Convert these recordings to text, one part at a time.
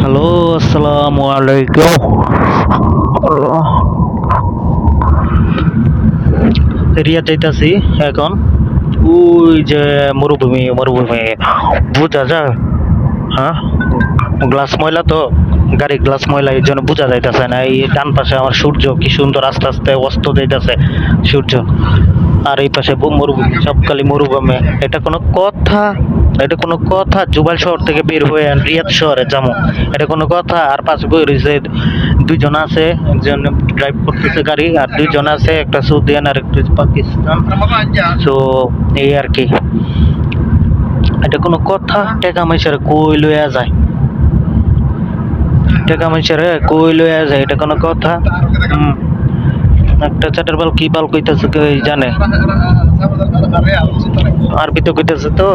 Hello, আসসালামু আলাইকুম। রিয়া যাইতাছি এখন। ওই যে মরুভূমি মরুভূমি বুঝা যায়। হ্যাঁ, গ্লাস ময়লা তো, গাড়ি গ্লাস ময়লা, এই জন্য বোঝা যাইতেছে না। এই ডান পাশে আমার সূর্য কি সুন্দর আস্তে আস্তে অস্ত যাইতেছে সূর্য, আর এই পাশে মরুভূমি, সবকালি মরুভূমি। এটা কোনো কথা? এটা কোনো কথা? জুবাইল শহর থেকে বের হয়ে রিয়াদ শহরে যাবো, এটা কোনো কথা? আর পাশে বই রয়েছে, দুইজন আছে, একজন ড্রাইভ করতেছে গাড়ি, আর দুইজন আছে, একটা সৌদিয়ান আর একটা পাকিস্তান। তো এই আর কি, এটা কোনো কথা? টাকা মাইসের কই লইয়া যায়, টাকা মাইসের কই লইয়া যায়, এটা কোনো কথা? একটা চাটের বাল কি বাল কইতাছে কে জানে, আরবি তো কইতাছে তো,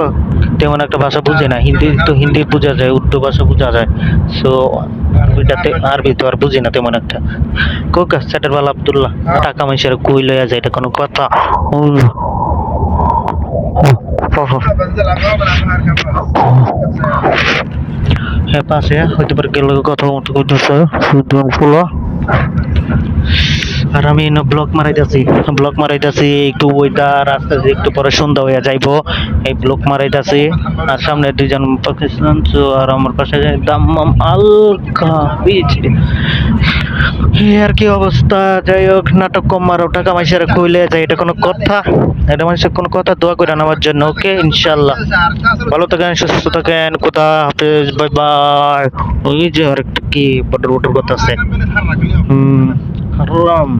তেমন একটা ভাষা বুঝে না। হিন্দি তো হিন্দি বোঝা যায়, উর্দু ভাষা বোঝা যায়। সো ওইটাতে আরবি তো আর বুঝি না তেমন একটা। কোকা চাটের বাল আব্দুল্লাহ, টাকা মাইসের কই লইয়া যায়, এটা কোনো কথা? হ্যাঁ, পাশে হইতে পারে গেলে কথা মতো কইতেছে ফুলা। আর আমি ব্লক মারাইতেছি একটু ওয়েদার আসতেছে, একটু পরে সন্ধ্যা হইয়া যাইবো, এই ব্লক মারাইতেছি। আর সামনে দুইজন পাকিস্তান, আর আমার পাশে দাম্মাম আলকা বিচ। এই আর কি অবস্থা। যাই হোক, নাটক কম মারো, টাকা মাইসের কইলে যায়, এটা কোনো কথা? এটা মানুষের কোনো কথা? দোয়া করে আমার জন্য, ওকে ইনশাল্লাহ। ভালো থাকেন, সুস্থ থাকেন, কোথা হাফেজ, বাই বাই। ওই যে আরেকটা কি বর্ডার কথা আছে, হারাম।